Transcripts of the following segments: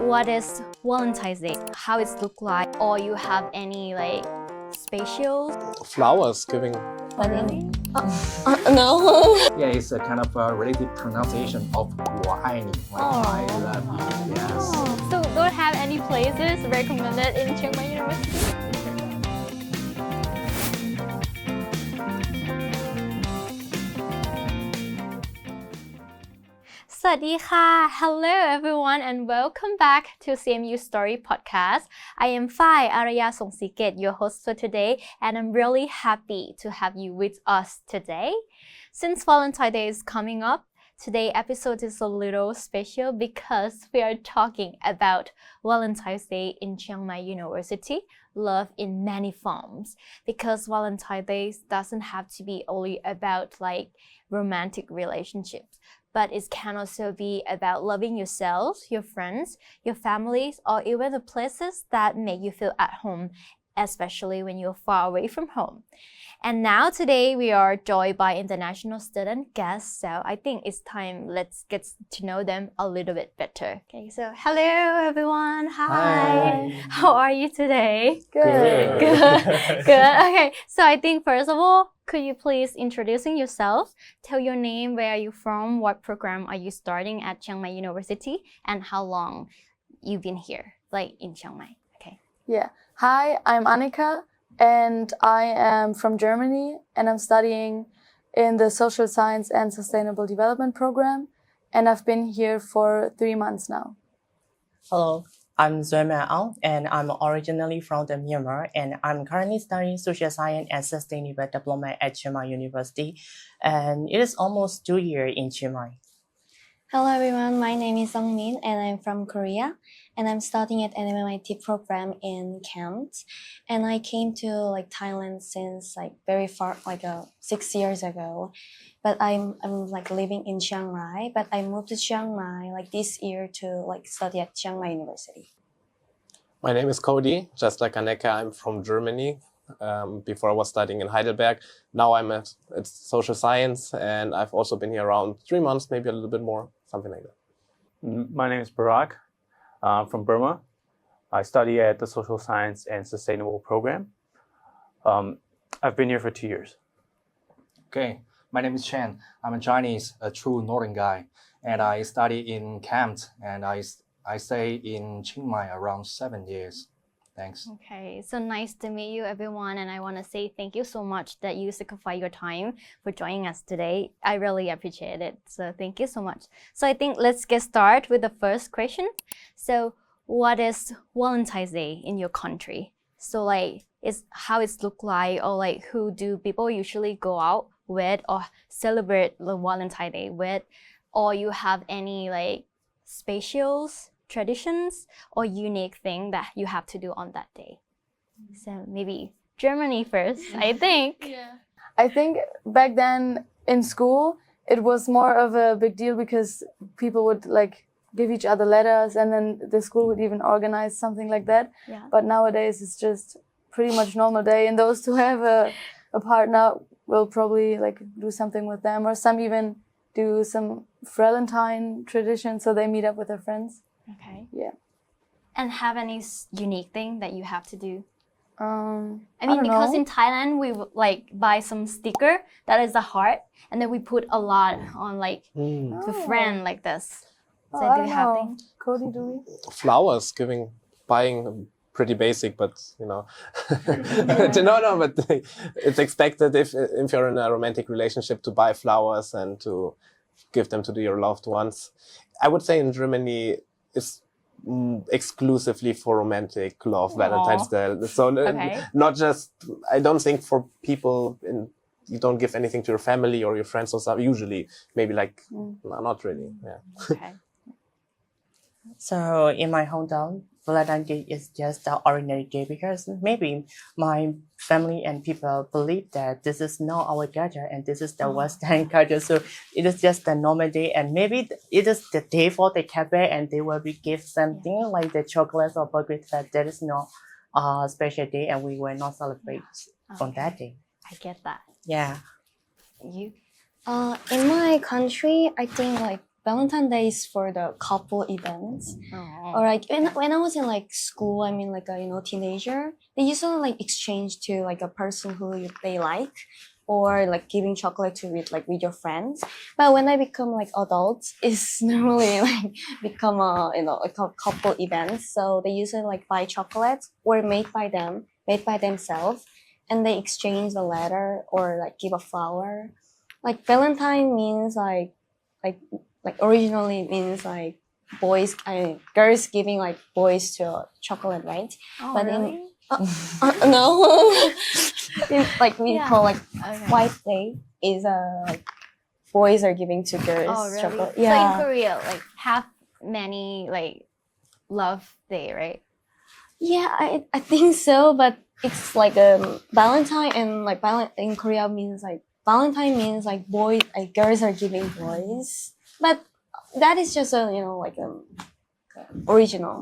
what is Valentine's Day? How it look like? Or you have any like special? Flowers giving. No. Yeah, it's a kind of a relative pronunciation of 我爱你, like I love you. Yes. So don't have any places recommended in Chiang Mai University? Hello everyone and welcome back to CMU Stories Podcast. I am Phai Araya Songsiket, your host for today, and I'm really happy to have you with us today. Since Valentine's Day is coming up, today's episode is a little special because we are talking about Valentine's Day in Chiang Mai University, love in many forms. Because Valentine's Day doesn't have to be only about like romantic relationships, but it can also be about loving yourself, your friends, your families, or even the places that make you feel at home, especially when you're far away from home. And now today we are joined by international student guests, so I think it's time let's get to know them a little bit better. Okay, so hello everyone. Hi. How are you today? Good. Good. Okay, so I think first of all, could you please introducing yourself, tell your name, where are you from, what program are you starting at Chiang Mai University, and how long you've been here, like in Chiang Mai? Okay. Yeah. Hi, I'm Annika, and I am from Germany, and I'm studying in the Social Science and Sustainable Development program, and I've been here for 3 months now. Hello, I'm Zoe and I'm originally from Myanmar, and I'm currently studying Social Science and Sustainable Development at Chiang Mai University, and it is almost 2 years in Chiang Mai. Hello everyone, my name is Song Min and I'm from Korea and I'm studying at MMIT program in Kent, and I came to like Thailand since like very far 6 years ago, but I'm like living in Chiang Mai, but I moved to Chiang Mai like this year to like study at Chiang Mai University. My name is Cody, just like Aneka. I'm from Germany. Before I was studying in Heidelberg. Now I'm at social science, and I've also been here around 3 months, maybe a little bit more, something like that. My name is Barak. I'm from Burma. I study at the Social Science and Sustainable program. I've been here for 2 years. Okay, my name is Chen. I'm a Chinese, a true northern guy, and I study in Kent, and I stay in Chiang Mai around 7 years. Thanks. Okay, so nice to meet you everyone, and I want to say thank you so much that you sacrifice your time for joining us today. I really appreciate it, so thank you so much. So I think let's get started with the first question. So what is Valentine's Day in your country? So like, is how it look like, or like who do people usually go out with or celebrate the Valentine's Day with, or you have any like specials, traditions or unique thing that you have to do on that day? So maybe Germany first, I think. Yeah. I think back then in school, it was more of a big deal because people would like give each other letters, and then the school would even organize something like that. Yeah. But nowadays it's just pretty much normal day, and those who have a partner will probably like do something with them, or some even do some Valentine tradition, so they meet up with their friends. Okay. Yeah. And have any unique thing that you have to do? I mean, because know. in Thailand we would like buy some sticker that is a heart, and then we put a lot on like the friend like this. So I do don't you have know. things? Cody, do we? Flowers buying pretty basic, but you know, no, but it's expected if you're in a romantic relationship to buy flowers and to give them to your loved ones. I would say in Germany, it's exclusively for romantic love, Valentine's Day. So Okay. not just, I don't think for people you don't give anything to your family or your friends or something. Usually, maybe like, no, not really. Yeah. Okay. So in my hometown, Valentine's Day is just an ordinary day because maybe my family and people believe that this is not our culture and this is the Western culture. So it is just a normal day, and maybe it is the day for the cafe and they will be give something like the chocolates or burgers, but that is not a special day and we will not celebrate on that day. I get that. Yeah. You? In my country, I think like Valentine Day is for the couple events. Oh. Or like when I was in like school, I mean like a teenager, they usually like exchange to like a person who they like, or like giving chocolate to with your friends. But when I become like adults, it's normally like become a couple event. So they usually like buy chocolate or made by themselves, and they exchange the letter or like give a flower. Like Valentine means like originally means like girls giving like boys to chocolate, right? Oh, But really? no. Like we Yeah. call like Okay. White Day is like boys are giving to girls Oh, really? chocolate. So Yeah. in Korea, like have many like love day, right? Yeah, I think so, but it's like Valentine and like in Korea means like Valentine means like boys, like girls are giving boys, but that is just original,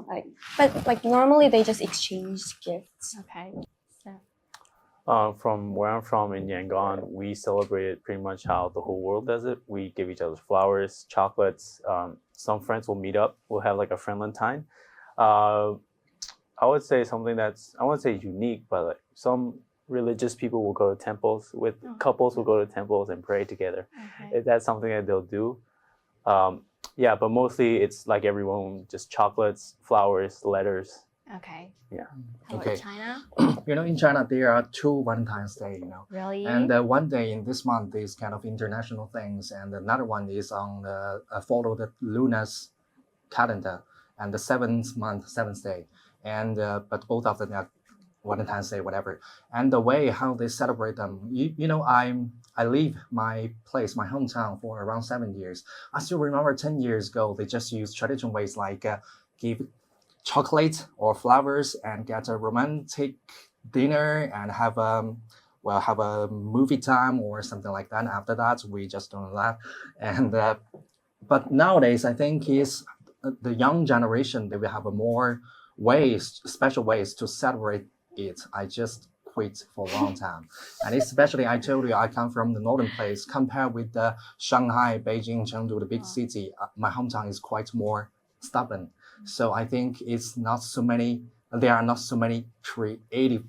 like, but like normally they just exchange gifts. Okay. From where I'm from in Yangon, we celebrate it pretty much how the whole world does it. We give each other flowers, chocolates. Some friends will meet up. We'll have like a Valentine. I would say something that's, I wouldn't say unique, but like some religious people will go to temples with couples will go to temples and pray together. Okay. That's something that they'll do. Yeah, but mostly it's like everyone, just chocolates, flowers, letters. Okay. Yeah. How Okay. about China? In China, there are 2 Valentine's Day, Really? And one day in this month is kind of international things, and another one is on the follow the lunar calendar, and the 7th day, and but both of them are Valentine's Day, whatever. And the way how they celebrate them, I leave my place, my hometown, for around 7 years. I still remember 10 years ago, they just use traditional ways like give chocolate or flowers and get a romantic dinner and have a movie time or something like that. After that, we just don't laugh. And but nowadays, I think is the young generation, they will have special ways to celebrate it. I just quit for a long time. And especially, I told you, I come from the northern place. Compared with the Shanghai, Beijing, Chengdu, the big city, my hometown is quite more stubborn. So I think there are not so many creative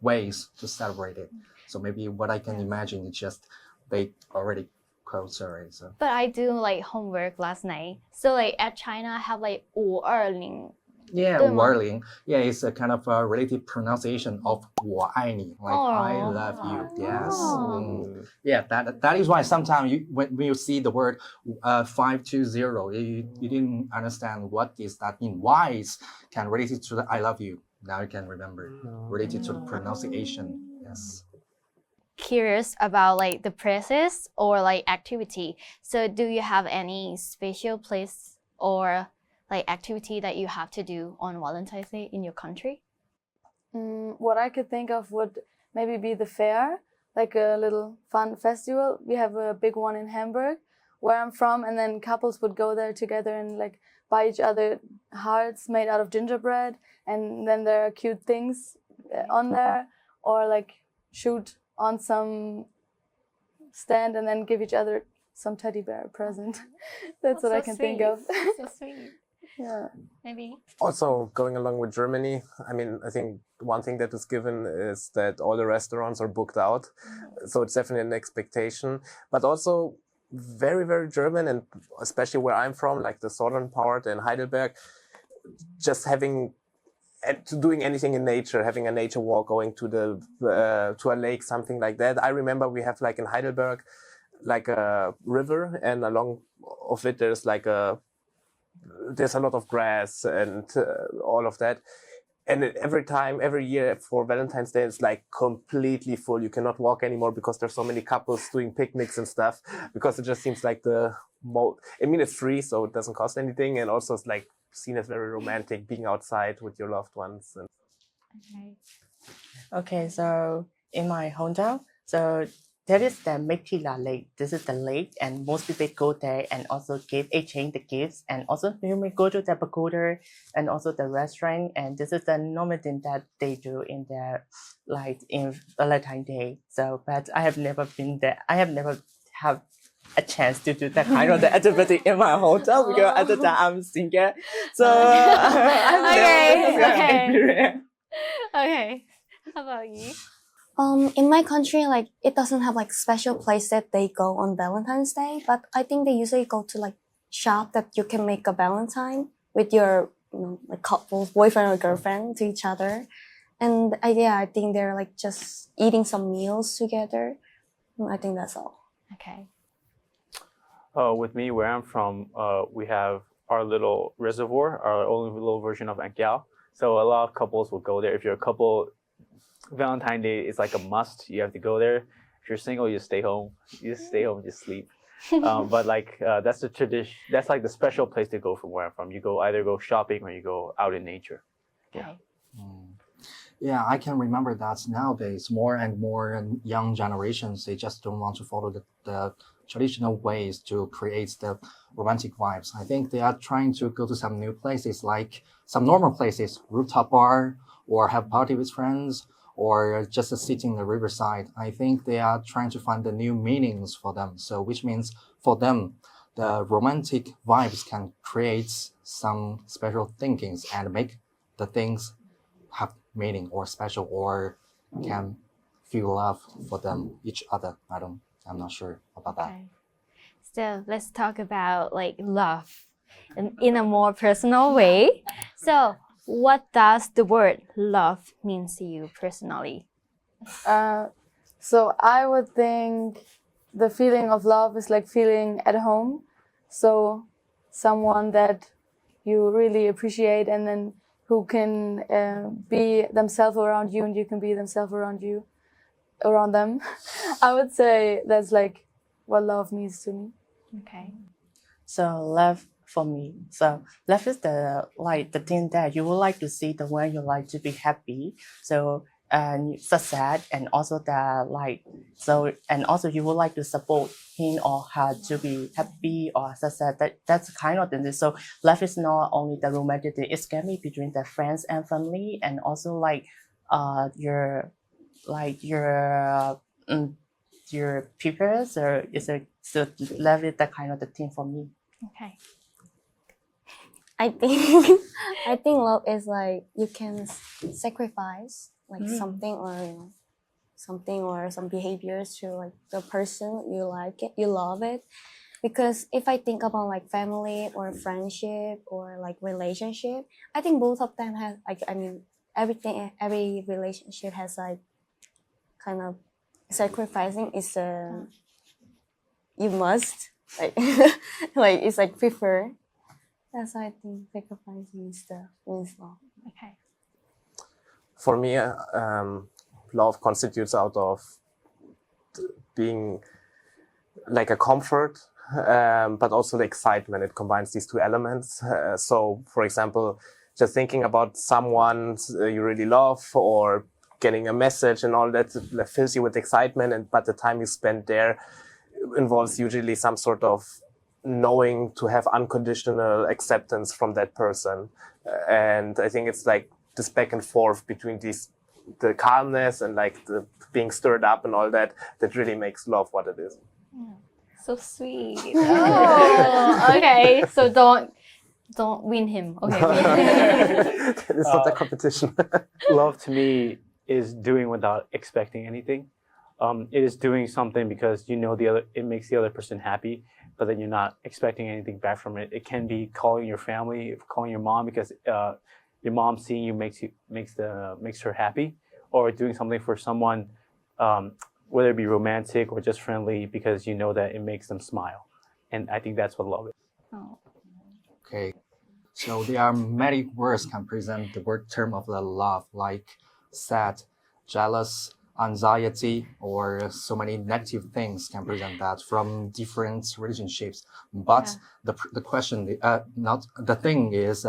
ways to celebrate it. So maybe what I can imagine is just they already closed already. So. But I do like homework last night. So like at China, I have like 520. Yeah, 对吗？ whirling. Yeah, it's a kind of a relative pronunciation of 我爱你, like I love you. Yes. Yeah, that is why sometimes when you see the word 520, you didn't understand what is that mean. Why is can related to the I love you. Now you can remember related to the pronunciation. Yes. Curious about like the places or like activity. So do you have any special place or like activity that you have to do on Valentine's Day in your country? What I could think of would maybe be the fair, like a little fun festival. We have a big one in Hamburg, where I'm from, and then couples would go there together and like buy each other hearts made out of gingerbread, and then there are cute things on there, or like shoot on some stand and then give each other some teddy bear present. That's what so I can think sweet. of. So sweet. Yeah. Maybe. Also, going along with Germany, I mean, I think one thing that is given is that all the restaurants are booked out. So it's definitely an expectation, but also very, very German, and especially where I'm from, like the southern part in Heidelberg, just doing anything in nature, having a nature walk, going to to a lake, something like that. I remember we have like in Heidelberg, like a river, and along of it there's a lot of grass and all of that. And every year for Valentine's Day, it's like completely full. You cannot walk anymore because there's so many couples doing picnics and stuff, because it just seems like it's free, so it doesn't cost anything. And also it's like seen as very romantic, being outside with your loved ones. Okay. Okay, so in my hometown, so there is the Metila Lake. This is the lake, and most people go there and also exchange the gifts. And also you may go to the pagoda and also the restaurant. And this is the normal thing that they do in in Valentine's Day. So, but I have never been there. I have never have a chance to do that kind of the activity in my hotel because at the time I'm single. So I've never had Okay. experience. Okay. How about you? In my country, like it doesn't have like special place that they go on Valentine's Day, but I think they usually go to like shop that you can make a Valentine with your like couple, boyfriend or girlfriend to each other, and I think they're like just eating some meals together. I think that's all. Okay. With me, where I'm from, we have our little reservoir, our own little version of Ankiao. So a lot of couples will go there. If you're a couple, Valentine's Day is like a must. You have to go there. If you're single, you stay home. You just stay home, just sleep. But like that's the tradition. That's like the special place to go from where I'm from. You go either go shopping or you go out in nature. Okay. Yeah, I can remember that nowadays more and more young generations, they just don't want to follow the traditional ways to create the romantic vibes. I think they are trying to go to some new places, like some normal places, rooftop bar, or have party with friends, or just sit in the riverside. I think they are trying to find the new meanings for them. So which means for them, the romantic vibes can create some special thinkings and make the things have meaning or special or can feel love for them, each other. I'm not sure about that. Okay. So let's talk about like love in a more personal way. So what does the word love mean to you personally? So I would think the feeling of love is like feeling at home. So someone that you really appreciate and then who can be themselves around you and you can be themselves around them. I would say that's like what love means to me. Okay. So love for me. So love is the thing that you would like to see the one you like to be happy. So and success and also and also you would like to support him or her to be happy or success. That's kind of thing. So love is not only the romantic thing, it can be between the friends and family and also your peers or so love is that kind of the thing for me. Okay. I think I think love is like you can sacrifice like something or some behaviors to like the person you like it, you love it. Because if I think about like family or friendship or like relationship, I think both of them have like every relationship has like kind of sacrificing is you must like like it's like prefer. That's why I think sacrifice means love. Okay. For me, love constitutes out of being like a comfort, but also the excitement. It combines these two elements. So, for example, just thinking about someone you really love or getting a message and all that fills you with excitement. But the time you spend there involves usually some sort of knowing to have unconditional acceptance from that person. And I think it's like this back and forth between the calmness and like the being stirred up and all that really makes love what it is. So sweet. Oh, okay. So don't win him. Okay. It's not a competition. Love to me is doing without expecting anything. It is doing something because you know it makes the other person happy, but then you're not expecting anything back from it. It can be calling your family, calling your mom because your mom seeing you makes her happy, or doing something for someone, whether it be romantic or just friendly, because you know that it makes them smile, and I think that's what love is. Oh. Okay, so there are many words can present the word term of the love, like sad, jealous, anxiety, or so many negative things can present that from different relationships. But the question, not the thing is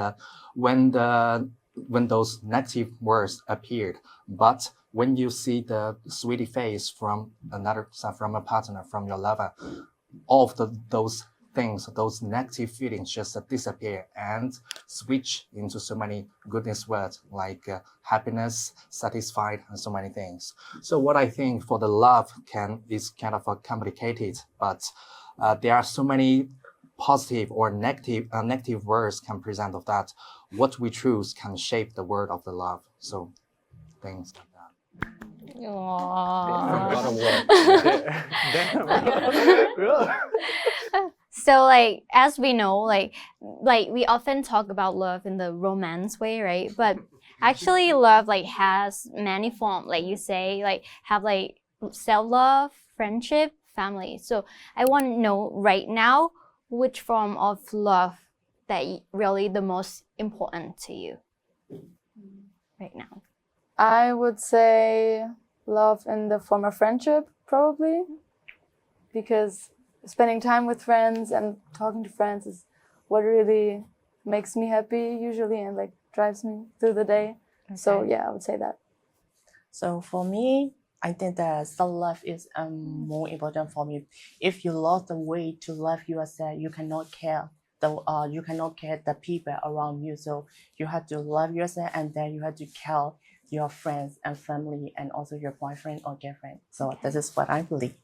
when those negative words appeared, but when you see the sweetie face from a partner, from your lover, all of those things, those negative feelings just disappear and switch into so many goodness words like happiness, satisfied, and so many things. So what I think for the love is kind of complicated, but there are so many positive or negative words can present of that. What we choose can shape the word of the love. So things like that. Forgot a word. So like as we know, like we often talk about love in the romance way, right? But actually love like has many forms, like you say, like have like self-love, friendship, family. So I want to know right now which form of love that really the most important to you right now. I would say love in the form of friendship, probably, because spending time with friends and talking to friends is what really makes me happy usually and like drives me through the day. So yeah, I would say that. So for me, I think that self-love is more important for me. If you lost the way to love yourself, you cannot care the people around you. So you have to love yourself, and then you have to care your friends and family, and also your boyfriend or girlfriend. So this is what I believe.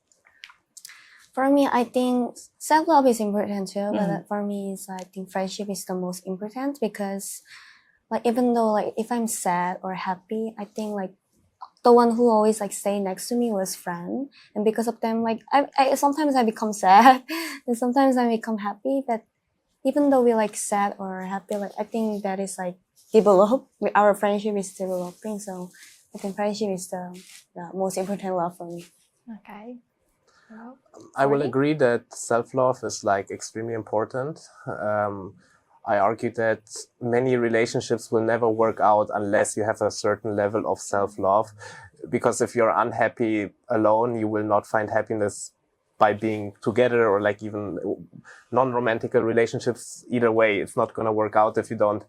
For me, I think self-love is important too, but for me, I think friendship is the most important because, like, even though like if I'm sad or happy, I think like the one who always like stay next to me was friend, and because of them, like I sometimes I become sad, and sometimes I become happy. But even though we like sad or happy, like I think that is like our friendship is developing. So I think friendship is the most important love for me. Okay. I will agree that self-love is like extremely important. I argue that many relationships will never work out unless you have a certain level of self-love, because if you're unhappy alone, you will not find happiness by being together, or like even non-romantic relationships. Either way, it's not going to work out if you don't,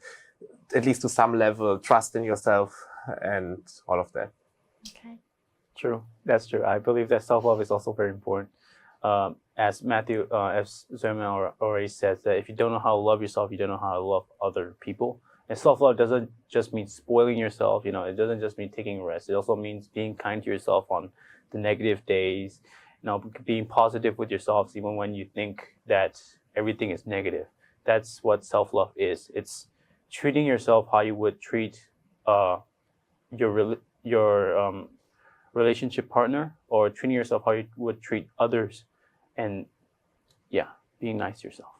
at least to some level, trust in yourself and all of that. Okay. True, that's true. I believe that self-love is also very important. As Zerman already said, that if you don't know how to love yourself, you don't know how to love other people. And self-love doesn't just mean spoiling yourself. You know, it doesn't just mean taking rest. It also means being kind to yourself on the negative days. You know, being positive with yourself even when you think that everything is negative. That's what self-love is. It's treating yourself how you would treat your relationship partner, or treating yourself how you would treat others, and being nice to yourself.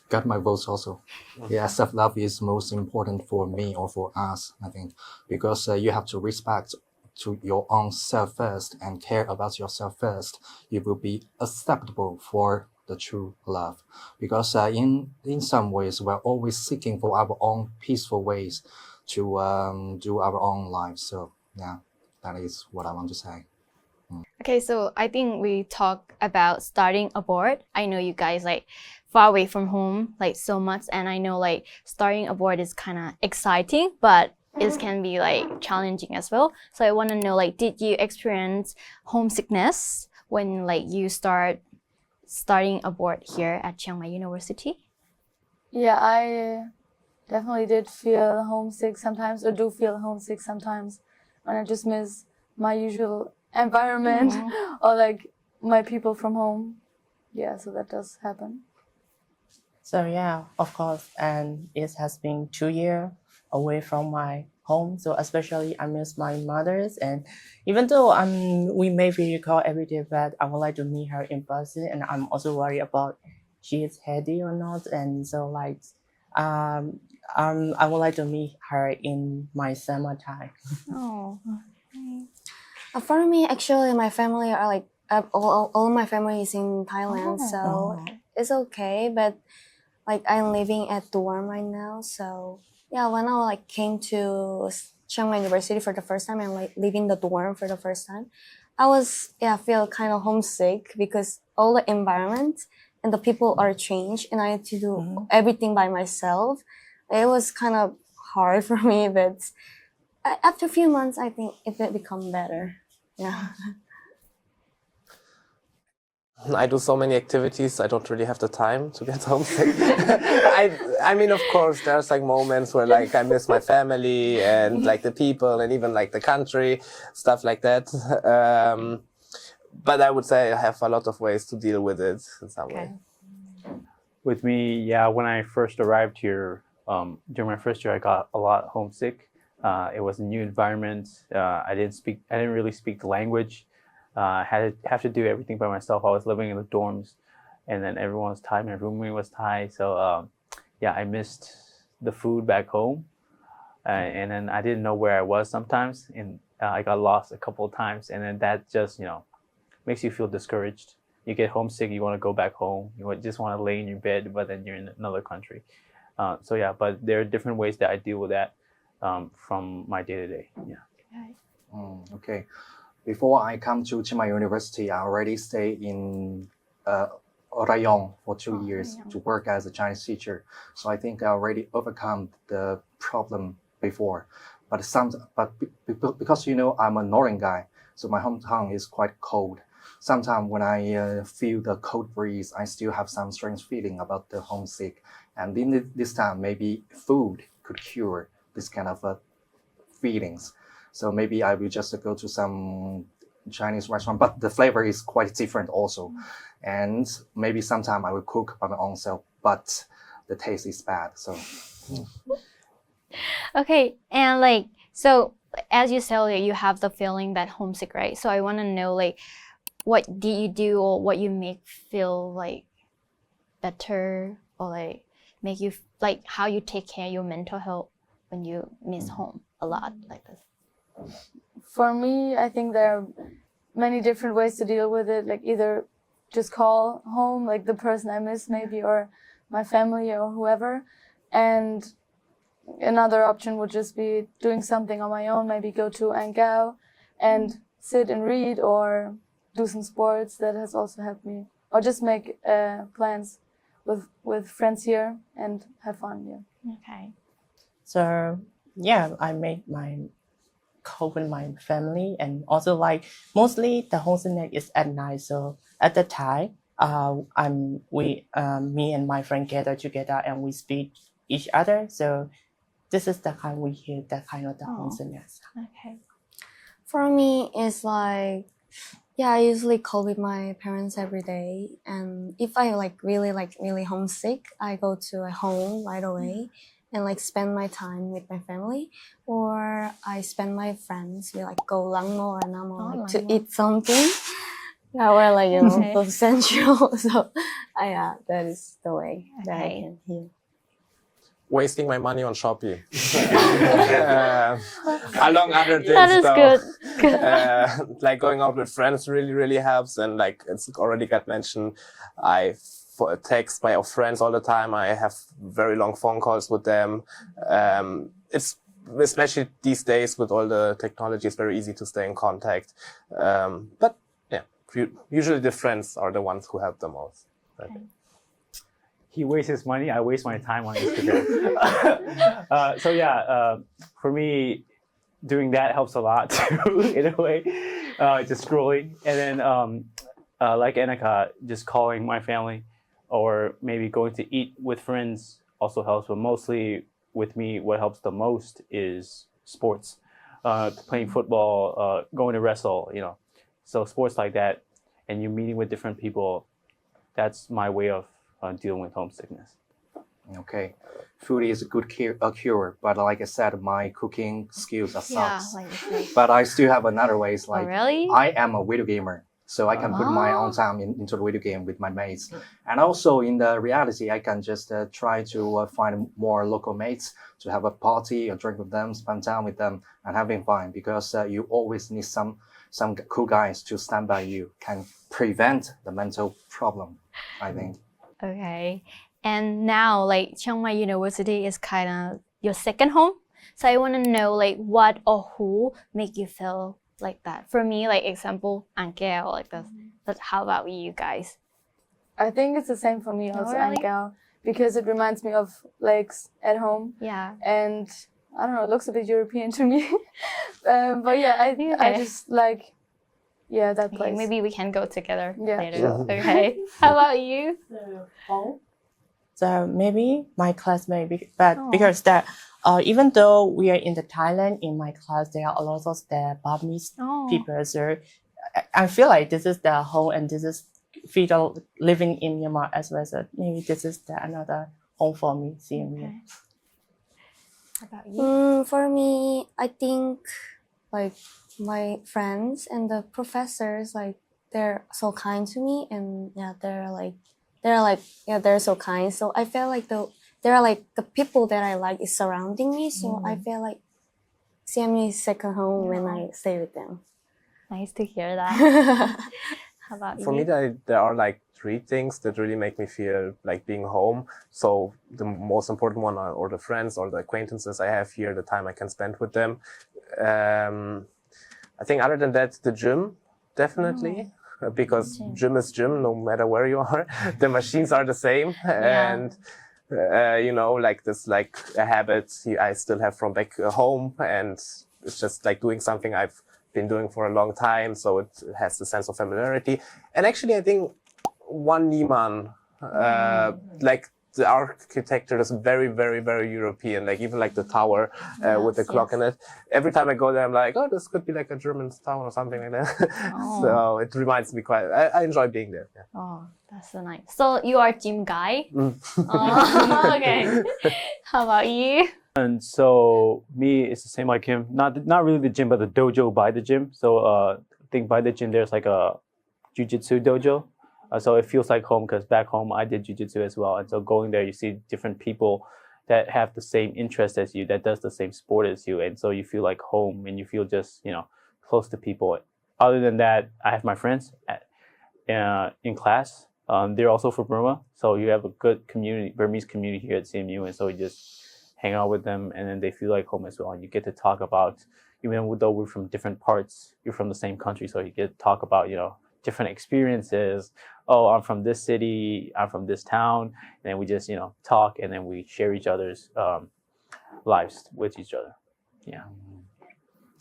Got my votes also. Yeah, self-love is most important for me or for us, I think, because you have to respect to your own self first and care about yourself first. It will be acceptable for the true love, because in some ways we're always seeking for our own peaceful ways to do our own lives. So yeah, that is what I want to say. Okay, so I think we talk about starting abroad. I know you guys like far away from home like so much, and I know like starting abroad is kind of exciting, but it can be like challenging as well. So I want to know, like, did you experience homesickness when like you starting abroad here at Chiang Mai University? Yeah, I definitely did feel homesick sometimes, or do feel homesick sometimes, when I just miss my usual environment or like my people from home. Yeah, so that does happen. So yeah, of course, and it has been 2 years away from my home. So especially I miss my mother's, and even though we may video call every day, but I would like to meet her in person, and I'm also worried about she is healthy or not. And so like I would like to meet her in my summertime. Oh. For me, actually, my family are like all my family is in Thailand, so it's okay. But like I'm living at dorm right now, so yeah. When I like came to Chiang Mai University for the first time and like living the dorm for the first time, I was feel kind of homesick because all the environment and the people are changed, and I had to do everything by myself. It was kind of hard for me, but after a few months, I think it will become better. Yeah. I do so many activities, I don't really have the time to get homesick. I mean, of course, there's like moments where like I miss my family and like the people and even like the country, stuff like that. but I would say I have a lot of ways to deal with it in some way. With me, yeah, when I first arrived here, during my first year, I got a lot homesick. It was a new environment. I didn't really speak the language. Have to do everything by myself. I was living in the dorms, and then everyone was Thai. My roommate was Thai, so yeah, I missed the food back home, and then I didn't know where I was sometimes, and I got lost a couple of times, and then that just makes you feel discouraged. You get homesick, you want to go back home, just want to lay in your bed, but then you're in another country. So yeah, but there are different ways that I deal with that from my day to day. Yeah. Okay. Before I come to Chiang Mai University, I already stayed in Rayong for 2 years to work as a Chinese teacher. So I think I already overcome the problem before. But because I'm a northern guy, so my hometown is quite cold. Sometimes when I feel the cold breeze, I still have some strange feeling about the homesick. And in this time, maybe food could cure this kind of feelings. So maybe I will just go to some Chinese restaurant, but the flavor is quite different also. And maybe sometime I will cook by my own self, but the taste is bad. So. Okay, and so as you said, you have the feeling that homesick, right? So I want to know what do you do or what you make feel better or make you how you take care of your mental health when you miss home a lot like this. For me, I think there are many different ways to deal with it. Either just call home, the person I miss maybe, or my family or whoever. And another option would just be doing something on my own, maybe go to Angao and sit and read or do some sports. That has also helped me. Or just make plans with friends here and have fun. Yeah. Okay. So yeah, I make my cope with my family, and also mostly the homesickness is at night. So at the time, me and my friend gather together and we speak each other. So this is the kind we hear that kind of the homesickness. Okay. For me, it's I usually call with my parents every day, and if I really homesick, I go to a home right away and spend my time with my family, or I spend my friends. We go Langmo or Namo to eat something. Yeah, or go Central. So that is the way that I can heal. Wasting my money on Shopee. Along other things, That is though. good. Going out with friends really helps, and it's already got mentioned, I text my friends all the time. I have very long phone calls with them. It's especially these days with all the technology, it's very easy to stay in contact. But yeah, usually the friends are the ones who help the most. Okay. He wastes his money. I waste my time on Instagram. So yeah, for me, doing that helps a lot too, in a way. Just scrolling, and then like Annika, just calling my family, or maybe going to eat with friends also helps. But mostly with me, what helps the most is sports, playing football, going to wrestle. So sports like that, and you're meeting with different people. That's my way of dealing with homesickness. Okay, food is a good cure, but like I said, my cooking skills are sucks. But I still have another ways. Really? I am a video gamer, so I can put my own time into the video game with my mates. And also in the reality, I can just try to find more local mates to have a party or drink with them, spend time with them, and having fun. Because you always need some cool guys to stand by you, can prevent the mental problem, I think. Okay. And now, Chiang Mai University is kind of your second home. So I want to know, what or who make you feel like that? For me, example, Angel, this. But how about you guys? I think it's the same for me also, really? Angao, because it reminds me of lakes at home. Yeah. And I don't know, it looks a bit European to me. But yeah, I just that place. Okay, maybe we can go together later. Sure. Okay. How about you? So maybe my classmate, because that even though we are in the Thailand, in my class there are a lot of the Burmese people. So I feel like this is the home and this is feel living in Myanmar as well. So maybe this is another home for me, CMU. Okay. How about you? For me, I think like my friends and the professors, like they're so kind to me, and yeah, they're so kind. So I feel like the people that I like is surrounding me. So I feel like CMU is second home when I stay with them. Nice to hear that. How about you? For me, there are like 3 things that really make me feel like being home. So the most important one are the friends or the acquaintances I have here, the time I can spend with them. I think other than that, the gym, definitely. Because gym is gym, no matter where you are. The machines are the same. And, like this, like a habit I still have from back home. And it's just like doing something I've been doing for a long time. So it has the sense of familiarity. And actually, I think one Niman, like the architecture is very, very, very European. Like even like the tower with the clock in it. Every time I go there, I'm like, oh, this could be like a German town or something like that. So it reminds me quite. I enjoy being there. Yeah. Oh, that's so nice. So you are gym guy? Oh, okay. How about you? And so me, it's the same like him. Not really the gym, but the dojo by the gym. So I think by the gym there's like a jiu-jitsu dojo. So it feels like home because back home I did jiu-jitsu as well. And so going there, you see different people that have the same interest as you, that does the same sport as you. And so you feel like home and you feel just, close to people. Other than that, I have my friends in class. They're also from Burma. So you have a good community, Burmese community here at CMU. And so you just hang out with them and then they feel like home as well. And you get to talk about, even though we're from different parts, you're from the same country. So you get to talk about, different experiences. Oh, I'm from this city, I'm from this town. And then we just, talk and then we share each other's lives with each other. Yeah.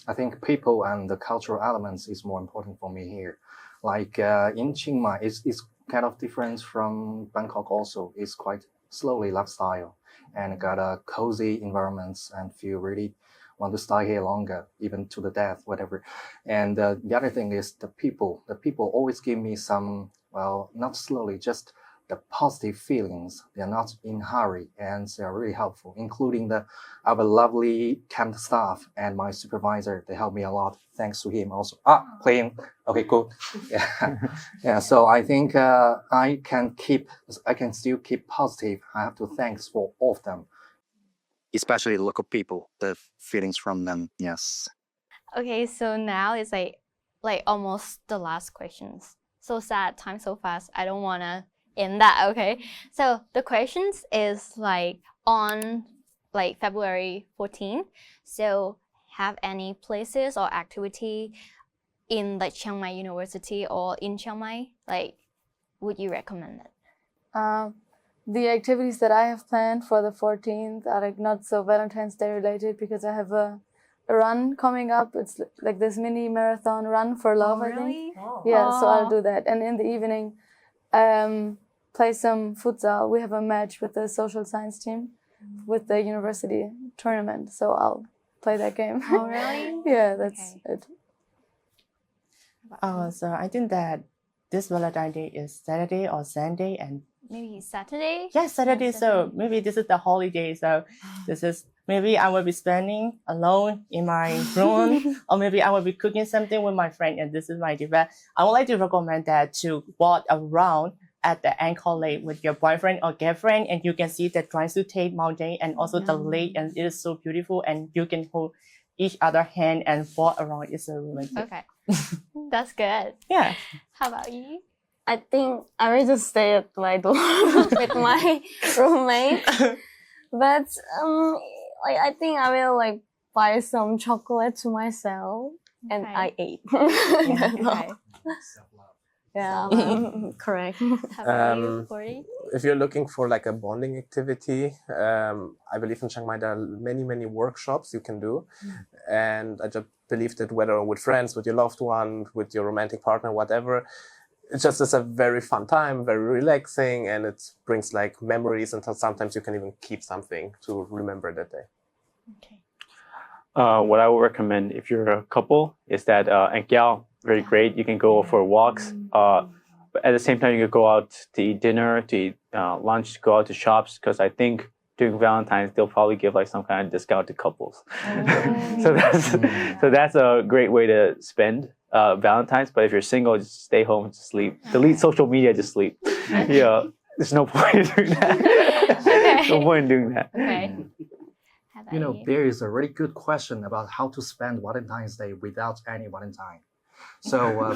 I think people and the cultural elements is more important for me here. Like in Chiang Mai, it's kind of different from Bangkok also. It's quite slowly lifestyle and got a cozy environments and feel really want to stay here longer, even to the death, whatever. And the other thing is the people. The people always give me some, well, not slowly, just the positive feelings. They're not in hurry and they're really helpful, including our lovely camp staff and my supervisor. They help me a lot. Thanks to him also. Playing. Okay, cool. Yeah. So I think I can still keep positive. I have to thanks for all of them. Especially the local people, the feelings from them. Yes. Okay, so now it's like almost the last questions. So sad, time so fast. I don't want to end that, okay? So the questions is like on like February 14th. So have any places or activity in like Chiang Mai University or in Chiang Mai, like would you recommend it? The activities that I have planned for the 14th are like not so Valentine's Day related because I have a run coming up. It's like this mini marathon run for love, I think. Yeah, so I'll do that. And in the evening, play some futsal. We have a match with the social science team with the university tournament. So I'll play that game. Oh, really? Yeah, that's it. So I think that this Valentine's Day is Saturday or Sunday and Maybe Saturday? yes, Saturday. So maybe this is the holiday. So this is maybe I will be spending alone in my room, or maybe I will be cooking something with my friend. And this is my debate. I would like to recommend that to walk around at the Angkor Lake with your boyfriend or girlfriend, and you can see the Dry Mountain and also the lake, and it is so beautiful. And you can hold each other hand and walk around. It's so romantic. Okay, that's good. Yeah. How about you? I think I will just stay at my dorm with my roommate. But I think I will like buy some chocolate to myself and I ate. Okay. Yeah, correct. How about you, Corey? If you're looking for like a bonding activity, I believe in Chiang Mai there are many, many workshops you can do. And I just believe that whether with friends, with your loved one, with your romantic partner, whatever, it's just a very fun time, very relaxing, and it brings like memories, and sometimes you can even keep something to remember that day. Okay. What I would recommend if you're a couple is that Ankyao, very great. You can go for walks. But at the same time, you could go out to eat dinner, to eat lunch, go out to shops. Because I think during Valentine's, they'll probably give like some kind of discount to couples. so that's a great way to spend Valentine's. But if you're single, just stay home, just sleep. Delete social media, just sleep. Yeah, there's no point in doing that. No point in doing that. Okay. How about You know, there is a really good question about how to spend Valentine's Day without any Valentine. So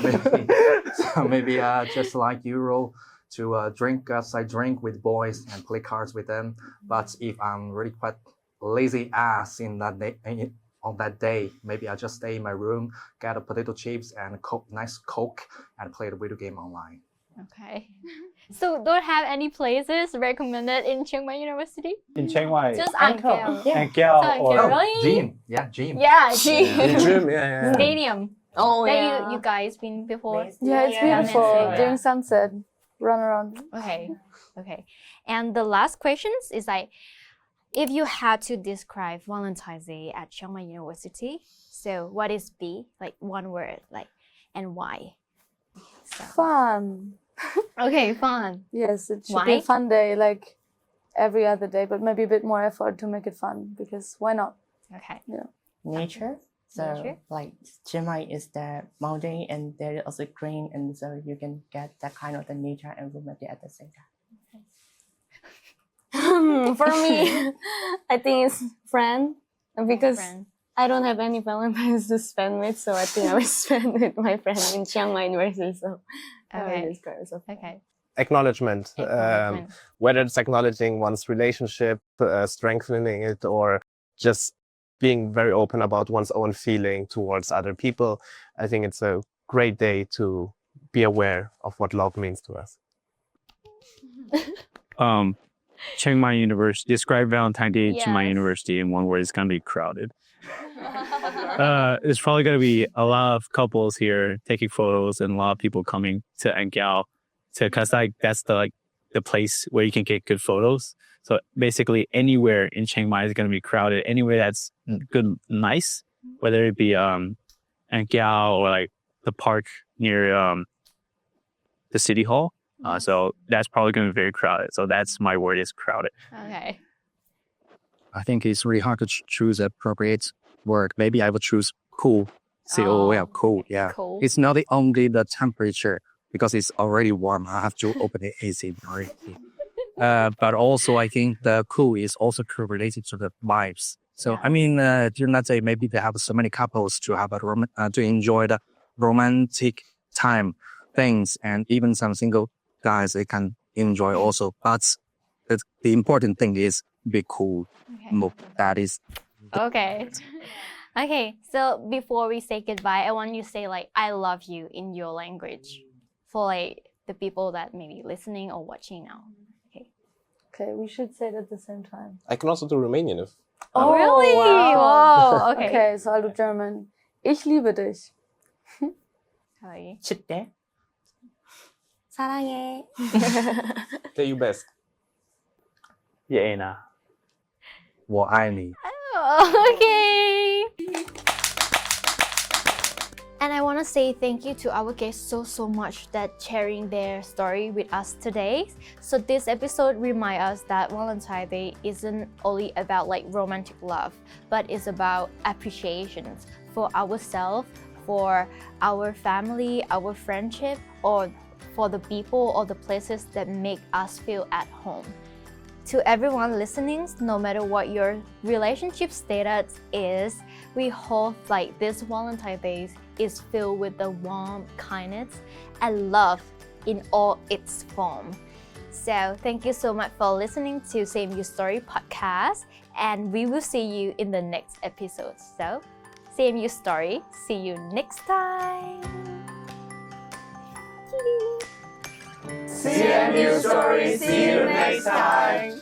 maybe just like Euro to drink outside drink with boys and play cards with them. But if I'm really quite lazy ass in that day, on that day, maybe I just stay in my room, get a potato chips and nice Coke and play the video game online. Okay. So don't have any places recommended in Chiang Mai University? In Chiang Mai, Just Angkor. Angkor So or Angkor. Really? Gym. Yeah, gym. Yeah, gym. The gym, yeah. Stadium. Oh That you guys been before? Yeah, it's Yeah, beautiful. yeah. During sunset, run around. Okay. And the last questions is like, if you had to describe Valentine's Day at Chiang Mai University, so what is be like one word, like, and why? So, Fun. okay, fun. Yes, it should be Why? a fun day like every other day, but maybe a bit more effort to make it fun because why not? Okay. Nature. So Nature? like Chiang Mai is the mountain and there is also green, and so you can get that kind of the nature and romantic at the same time. For me, I think it's friend because Friend. I don't have any Valentine's to spend with, so I think I will spend with my friend in Chiang Mai University. So I Okay. will describe it. Okay. Acknowledgement. Acknowledgement. Whether it's acknowledging one's relationship, strengthening it, or just being very open about one's own feeling towards other people. I think it's a great day to be aware of what love means to us. Chiang Mai University. Describe Valentine Day at Chiang Mai Yes. University in one word. It's gonna be crowded. There's probably gonna be a lot of couples here taking photos and a lot of people coming to Angkor because like that's the place where you can get good photos. So basically anywhere in Chiang Mai is gonna be crowded. Anywhere that's good, nice, whether it be Angkor or like the park near the city hall. So that's probably going to be very crowded. So that's my word is crowded. Okay. I think it's really hard to choose an appropriate word. Maybe I would choose cool. C-O-O-L, cool. Yeah. Cool. It's not only the temperature because it's already warm. I have to open the AC already. But also I think the cool is also correlated to the vibes. So I mean, during that day, maybe they have so many couples to have to enjoy the romantic time things, and even some single guys they can enjoy also. But the important thing is be cool. Okay. That is Okay. Okay. So before we say goodbye, I want you to say like I love you in your language for like the people that may be listening or watching now. Okay. Okay, we should say it at the same time. I can also do Romanian if. Oh, really? wow. Whoa. Okay. Okay, so I'll do German. Ich liebe dich. Okay. Chit-de. 사랑해. They're you best. Yeena. 我爱你. Oh, okay. And I want to say thank you to our guests so much that sharing their story with us today. So this episode reminds us that Valentine's Day isn't only about like romantic love, but it's about appreciation for ourselves, for our family, our friendship, or for the people or the places that make us feel at home. To everyone listening, no matter what your relationship status is, we hope like this Valentine's Day is filled with the warm kindness and love in all its form. So thank you so much for listening to CMU Story Podcast, and we will see you in the next episode. So CMU Story, see you next time. CMU Stories, see you next time.